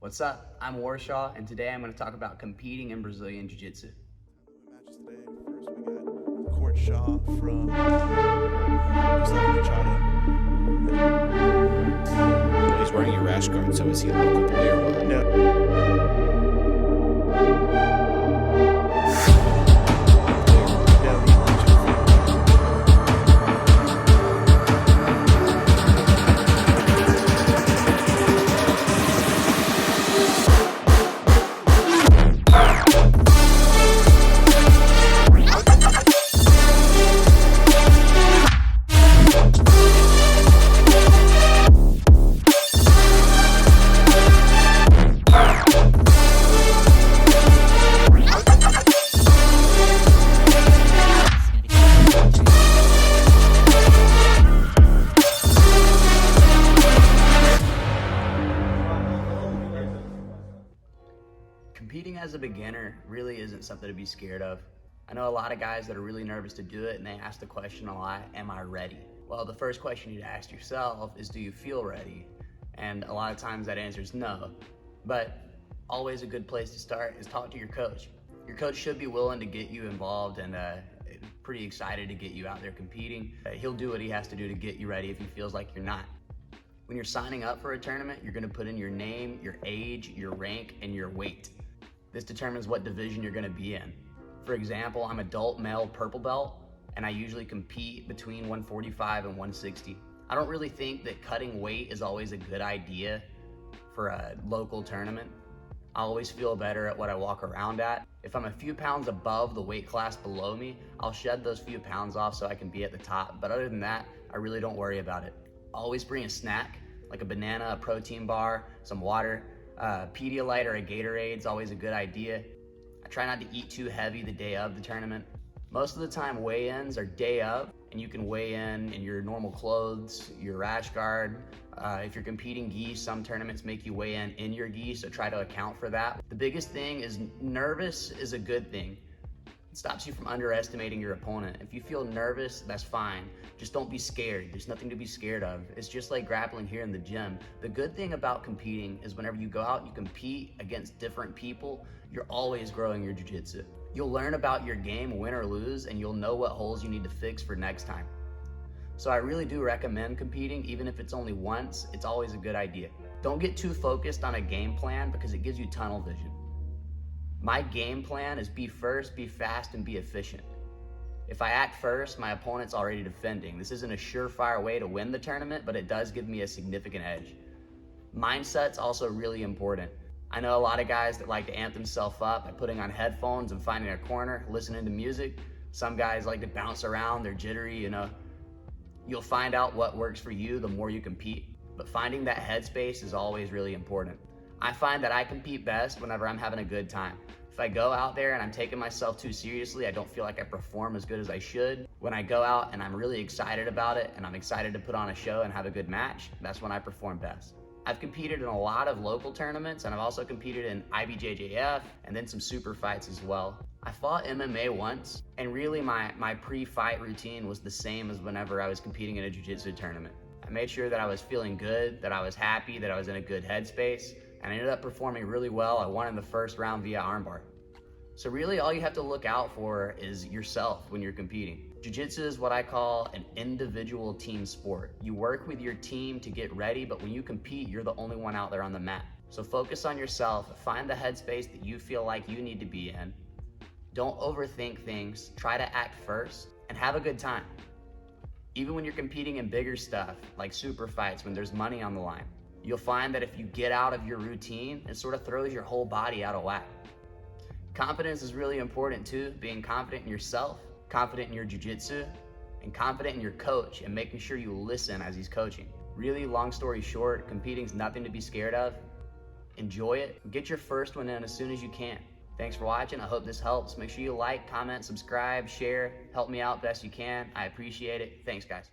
What's up? I'm Warshaw, and today I'm going to talk about competing in Brazilian Jiu-Jitsu. Matches today. First, we got Court Shaw from WARSHAWbjj. He's wearing a rash guard, so is he a local boy or what? No. Competing as a beginner really isn't something to be scared of. I know a lot of guys that are really nervous to do it, and they ask the question a lot, am I ready? Well, the first question you need to ask yourself is, do you feel ready? And a lot of times that answer is no. But always a good place to start is talk to your coach. Your coach should be willing to get you involved and pretty excited to get you out there competing. He'll do what he has to do to get you ready if he feels like you're not. When you're signing up for a tournament, you're gonna put in your name, your age, your rank, and your weight. This determines what division you're gonna be in. For example, I'm adult male purple belt, and I usually compete between 145 and 160. I don't really think that cutting weight is always a good idea for a local tournament. I always feel better at what I walk around at. If I'm a few pounds above the weight class below me, I'll shed those few pounds off so I can be at the top. But other than that, I really don't worry about it. Always bring a snack, like a banana, a protein bar, some water. Pedialyte or a Gatorade is always a good idea. I try not to eat too heavy the day of the tournament. Most of the time weigh-ins are day of, and you can weigh in your normal clothes, your rash guard. If you're competing gi, some tournaments make you weigh in your gi, so try to account for that. The biggest thing is nervous is a good thing. It stops you from underestimating your opponent. If you feel nervous, that's fine. Just don't be scared. There's nothing to be scared of. It's just like grappling here in the gym. The good thing about competing is whenever you go out and you compete against different people, you're always growing your jiu-jitsu. You'll learn about your game, win or lose, and you'll know what holes you need to fix for next time. So I really do recommend competing. Even if it's only once, it's always a good idea. Don't get too focused on a game plan because it gives you tunnel vision. My game plan is be first, be fast, and be efficient. If I act first, my opponent's already defending. This isn't a surefire way to win the tournament, but it does give me a significant edge. Mindset's also really important. I know a lot of guys that like to amp themselves up by putting on headphones and finding a corner, listening to music. Some guys like to bounce around, they're jittery, You'll find out what works for you the more you compete, but finding that headspace is always really important. I find that I compete best whenever I'm having a good time. If I go out there and I'm taking myself too seriously, I don't feel like I perform as good as I should. When I go out and I'm really excited about it and I'm excited to put on a show and have a good match, that's when I perform best. I've competed in a lot of local tournaments, and I've also competed in IBJJF and then some super fights as well. I fought MMA once, and really my pre-fight routine was the same as whenever I was competing in a jiu-jitsu tournament. I made sure that I was feeling good, that I was happy, that I was in a good headspace, and I ended up performing really well. I won in the first round via armbar. So really all you have to look out for is yourself when you're competing. Jiu-jitsu is what I call an individual team sport. You work with your team to get ready, but when you compete, you're the only one out there on the mat. So focus on yourself, find the headspace that you feel like you need to be in. Don't overthink things, try to act first, and have a good time. Even when you're competing in bigger stuff, like super fights, when there's money on the line, you'll find that if you get out of your routine, it sort of throws your whole body out of whack. Confidence is really important too, being confident in yourself, confident in your jiu-jitsu, and confident in your coach, and making sure you listen as he's coaching. Really, long story short, competing's nothing to be scared of. Enjoy it. Get your first one in as soon as you can. Thanks for watching. I hope this helps. Make sure you like, comment, subscribe, share. Help me out best you can. I appreciate it. Thanks, guys.